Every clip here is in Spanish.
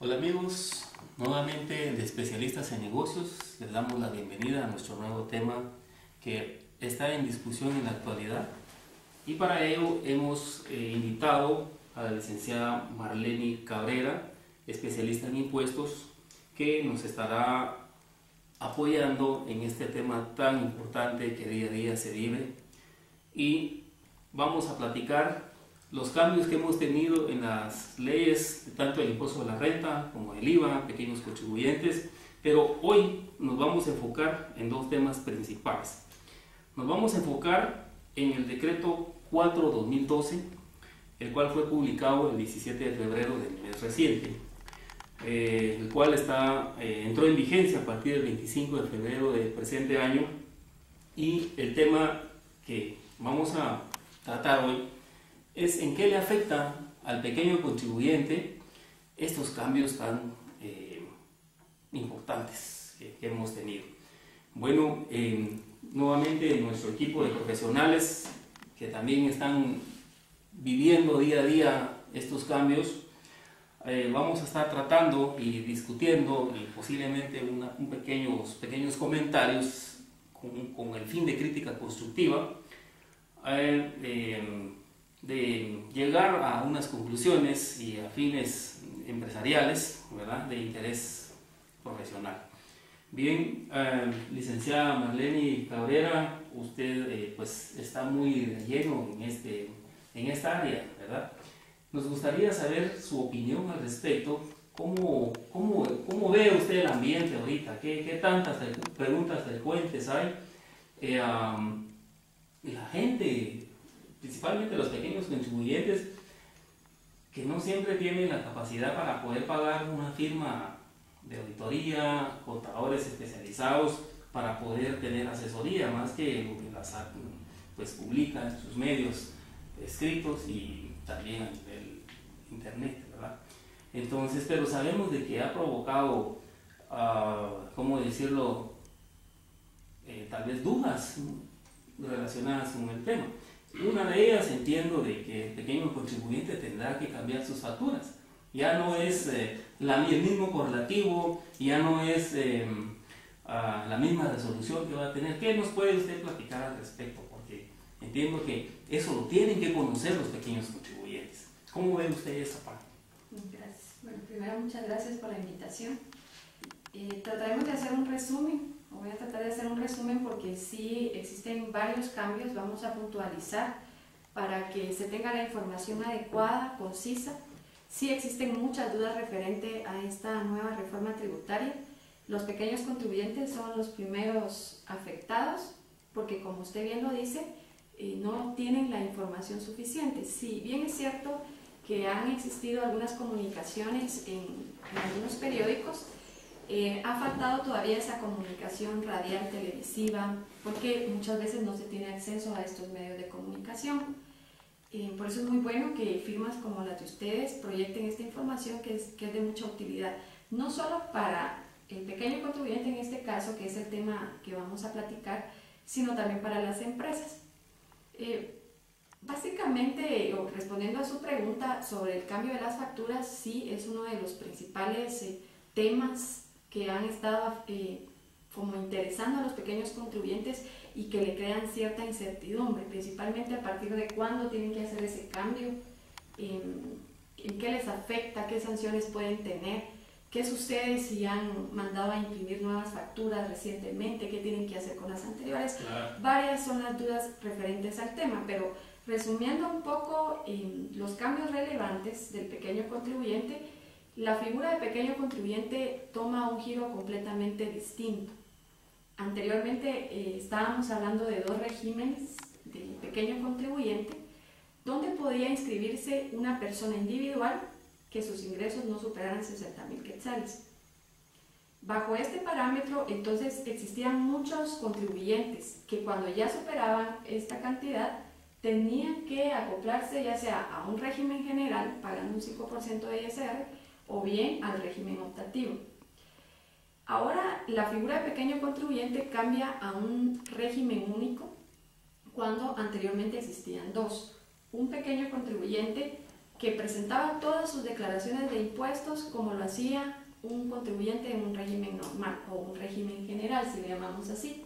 Hola amigos, nuevamente de especialistas en negocios, les damos la bienvenida a nuestro nuevo tema que está en discusión en la actualidad, y para ello hemos invitado a la licenciada Marlene Cabrera, especialista en impuestos, que nos estará apoyando en este tema tan importante que día a día se vive, y vamos a platicar los cambios que hemos tenido en las leyes, tanto el impuesto de la renta como el IVA, pequeños contribuyentes, pero hoy nos vamos a enfocar en dos temas principales. Nos vamos a enfocar en el decreto 4/2012, el cual fue publicado el 17 de febrero del mes reciente, el cual entró en vigencia a partir del 25 de febrero del presente año, y el tema que vamos a tratar hoy es en qué le afecta al pequeño contribuyente estos cambios tan importantes que hemos tenido. Bueno, nuevamente nuestro equipo de profesionales que también están viviendo día a día estos cambios, vamos a estar tratando y discutiendo y posiblemente pequeños comentarios con el fin de crítica constructiva, de llegar a unas conclusiones y a fines empresariales, ¿verdad?, de interés profesional. Bien, licenciada Marlene Cabrera, usted pues está muy de lleno en esta área, ¿verdad? Nos gustaría saber su opinión al respecto. ¿Cómo ve usted el ambiente ahorita? ¿Qué tantas preguntas frecuentes hay? La gente, principalmente los pequeños contribuyentes, que no siempre tienen la capacidad para poder pagar una firma de auditoría, contadores especializados para poder tener asesoría, más que lo que las pues publica en sus medios escritos y también a nivel internet, ¿verdad? Entonces, pero sabemos de que ha provocado, ¿cómo decirlo?, tal vez dudas relacionadas con el tema. Una de ellas, entiendo de que el pequeño contribuyente tendrá que cambiar sus facturas. Ya no es el mismo correlativo, ya no es la misma resolución que va a tener. ¿Qué nos puede usted platicar al respecto? Porque entiendo que eso lo tienen que conocer los pequeños contribuyentes. ¿Cómo ve usted esa parte? Gracias. Bueno, primero, muchas gracias por la invitación. Trataremos de hacer un resumen. Voy a tratar de hacer un resumen porque sí existen varios cambios. Vamos a puntualizar para que se tenga la información adecuada, concisa. Sí existen muchas dudas referente a esta nueva reforma tributaria. Los pequeños contribuyentes son los primeros afectados porque, como usted bien lo dice, no tienen la información suficiente. Si bien es cierto que han existido algunas comunicaciones en algunos periódicos, ha faltado todavía esa comunicación radial, televisiva, porque muchas veces no se tiene acceso a estos medios de comunicación. Por eso es muy bueno que firmas como las de ustedes proyecten esta información que es de mucha utilidad, no solo para el pequeño contribuyente en este caso, que es el tema que vamos a platicar, sino también para las empresas. Básicamente, respondiendo a su pregunta sobre el cambio de las facturas, sí es uno de los principales temas que han estado como interesando a los pequeños contribuyentes y que le crean cierta incertidumbre, principalmente a partir de cuándo tienen que hacer ese cambio, en qué les afecta, qué sanciones pueden tener, qué sucede si han mandado a imprimir nuevas facturas recientemente, qué tienen que hacer con las anteriores. Claro. Varias son las dudas referentes al tema, pero resumiendo un poco los cambios relevantes del pequeño contribuyente, la figura de pequeño contribuyente toma un giro completamente distinto. Anteriormente estábamos hablando de dos regímenes de pequeño contribuyente, donde podía inscribirse una persona individual que sus ingresos no superaran 60.000 quetzales. Bajo este parámetro, entonces, existían muchos contribuyentes que cuando ya superaban esta cantidad tenían que acoplarse ya sea a un régimen general pagando un 5% de ISR o bien al régimen optativo. Ahora la figura de pequeño contribuyente cambia a un régimen único cuando anteriormente existían dos. Un pequeño contribuyente que presentaba todas sus declaraciones de impuestos como lo hacía un contribuyente en un régimen normal o un régimen general, si le llamamos así.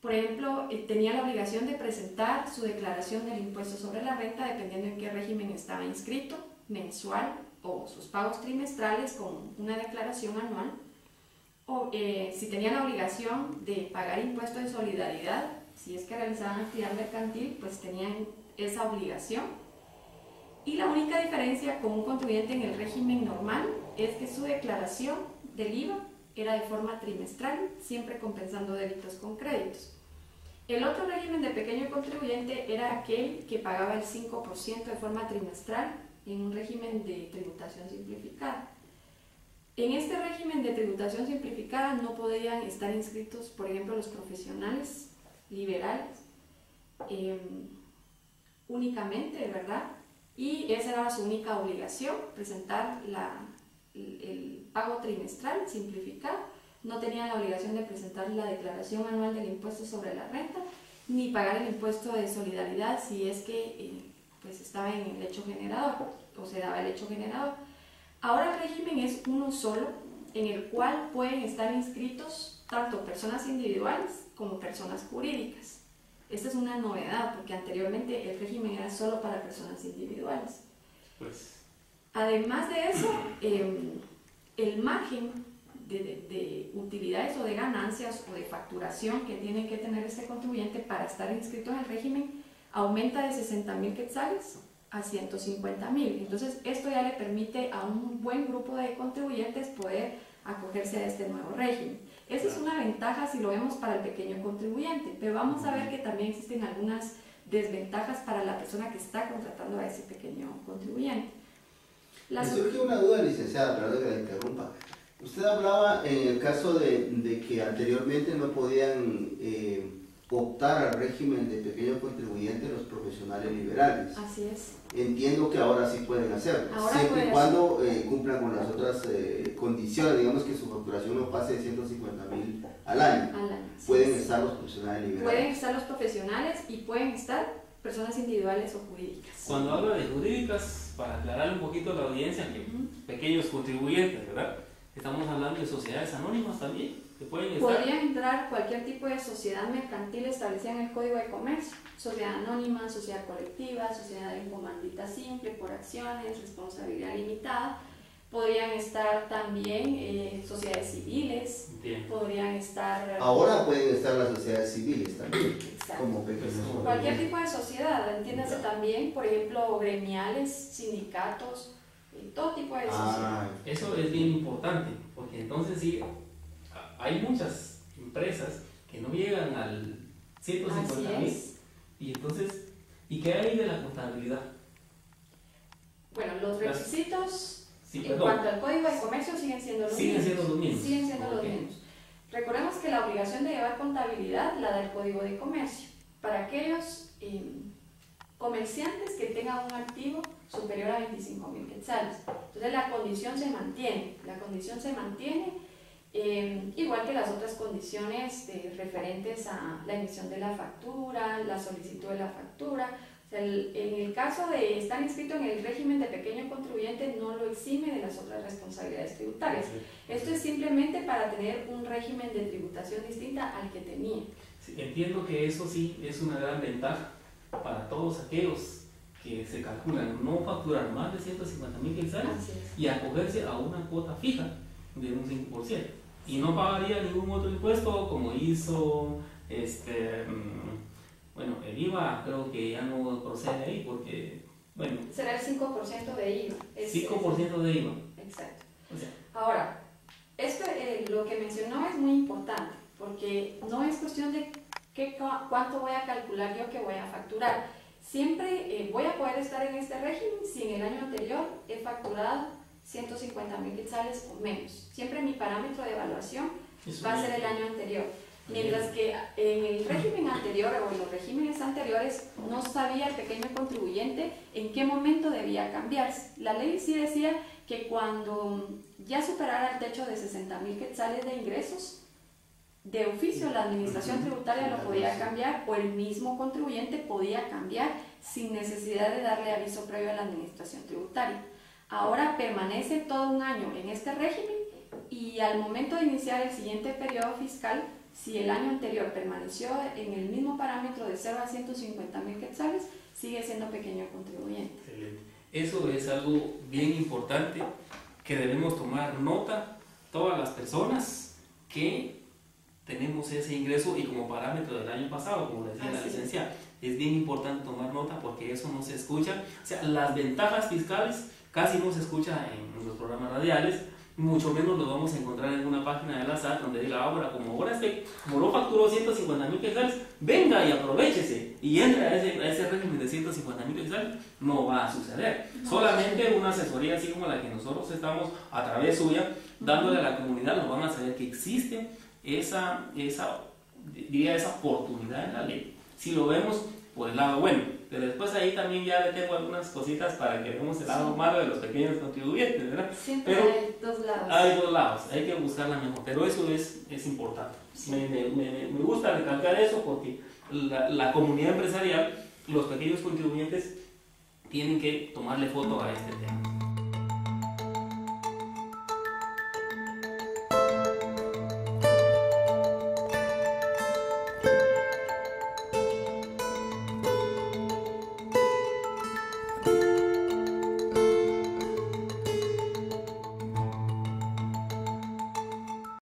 Por ejemplo, tenía la obligación de presentar su declaración del impuesto sobre la renta dependiendo en qué régimen estaba inscrito, mensual o sus pagos trimestrales con una declaración anual. O si tenía la obligación de pagar impuesto de solidaridad, si es que realizaban actividad mercantil, pues tenían esa obligación. Y la única diferencia con un contribuyente en el régimen normal es que su declaración del IVA era de forma trimestral, siempre compensando débitos con créditos. El otro régimen de pequeño contribuyente era aquel que pagaba el 5% de forma trimestral en un régimen de tributación simplificada. En este régimen de tributación simplificada no podían estar inscritos, por ejemplo, los profesionales liberales únicamente, ¿verdad? Y esa era su única obligación, presentar el pago trimestral simplificado. No tenían la obligación de presentar la declaración anual del impuesto sobre la renta, ni pagar el impuesto de solidaridad si es que pues estaba en el hecho generador o se daba el hecho generador. Ahora el régimen es uno solo, en el cual pueden estar inscritos tanto personas individuales como personas jurídicas. Esta es una novedad, porque anteriormente el régimen era solo para personas individuales. Pues. Además de eso, el margen de utilidades o de ganancias o de facturación que tiene que tener este contribuyente para estar inscrito en el régimen aumenta de 60.000 quetzales a 150.000. Entonces esto ya le permite a un buen grupo de contribuyentes poder acogerse a este nuevo régimen. Esa es una ventaja si lo vemos para el pequeño contribuyente, pero vamos a ver que también existen algunas desventajas para la persona que está contratando a ese pequeño contribuyente. Me surge una duda, licenciada, perdón que la interrumpa. Usted hablaba en el caso de que anteriormente no podían optar al régimen de pequeño contribuyente los profesionales liberales. Así es. Entiendo que ahora sí pueden hacerlo, siempre y cuando cumplan con las otras condiciones, digamos que su facturación no pase de 150.000 al año. Pueden estar los profesionales liberales. Pueden estar los profesionales y pueden estar personas individuales o jurídicas. Cuando habla de jurídicas, para aclarar un poquito a la audiencia, que pequeños contribuyentes, ¿verdad? Estamos hablando de sociedades anónimas también, que pueden estar. Podría entrar cualquier tipo de sociedad mercantil establecida en el Código de Comercio, sociedad anónima, sociedad colectiva, sociedad en comandita simple, por acciones, responsabilidad limitada. Podrían estar también sociedades civiles. Bien. Podrían estar. Ahora pueden estar las sociedades civiles también. Exacto. Como pequeños. Cualquier tipo de sociedad, entiéndase también, por ejemplo, gremiales, sindicatos, todo tipo de sociedad. Eso es bien importante, porque entonces sí, hay muchas empresas que no llegan al 150.000 y entonces, ¿y qué hay de la contabilidad? Bueno, los requisitos Sí, en cuanto al Código de Comercio siguen siendo los mismos. Siguen siendo los mismos. Recordemos que la obligación de llevar contabilidad la da el Código de Comercio para aquellos comerciantes que tengan un activo superior a 25.000 quetzales. Entonces la condición se mantiene, igual que las otras condiciones referentes a la emisión de la factura, la solicitud de la factura. O sea, en el caso de estar inscrito en el régimen de pequeño contribuyente no lo exime de las otras responsabilidades tributarias. Esto es simplemente para tener un régimen de tributación distinta al que tenía. Sí, entiendo que eso sí es una gran ventaja para todos aquellos que se calculan no facturar más de 150.000 quetzales y acogerse a una cuota fija de un 5%. Y no pagaría ningún otro impuesto como hizo bueno, el IVA creo que ya no procede ahí porque, bueno. Será el 5% de IVA. 5% de IVA. Exacto. O sea, ahora, esto, lo que mencionó es muy importante porque no es cuestión de cuánto voy a calcular yo que voy a facturar. Siempre voy a poder estar en este régimen si en el año anterior he facturado 150.000 quetzales o menos. Siempre mi parámetro de evaluación va a ser el año anterior. Mientras que en el régimen anterior o en los regímenes anteriores no sabía el pequeño contribuyente en qué momento debía cambiarse. La ley sí decía que cuando ya superara el techo de 60.000 quetzales de ingresos, de oficio la administración tributaria lo podía cambiar o el mismo contribuyente podía cambiar sin necesidad de darle aviso previo a la administración tributaria. Ahora permanece todo un año en este régimen y al momento de iniciar el siguiente periodo fiscal, si el año anterior permaneció en el mismo parámetro de 0 a 150.000 quetzales, sigue siendo pequeño contribuyente. Excelente. Eso es algo bien importante que debemos tomar nota todas las personas que tenemos ese ingreso y como parámetro del año pasado, como decía la licenciada, es bien importante tomar nota porque eso no se escucha. O sea, las ventajas fiscales casi no se escucha en los programas radiales, mucho menos lo vamos a encontrar en una página de la SAT donde diga, ahora como no facturó 150.000 quetzales, venga y aprovechese y entre a ese régimen de 150.000 quetzales. No va a suceder. Solamente una asesoría así como la que nosotros estamos a través suya dándole a la comunidad, nos van a saber que existe esa oportunidad en la ley. Si lo vemos por el lado bueno, pero después ahí también ya le tengo algunas cositas para que veamos el lado malo de los pequeños contribuyentes, ¿verdad? Siempre pero hay dos lados. Hay dos lados, hay que buscarla mejor, pero eso es importante. Sí. Me gusta recalcar eso porque la comunidad empresarial, los pequeños contribuyentes, tienen que tomarle foto a este tema.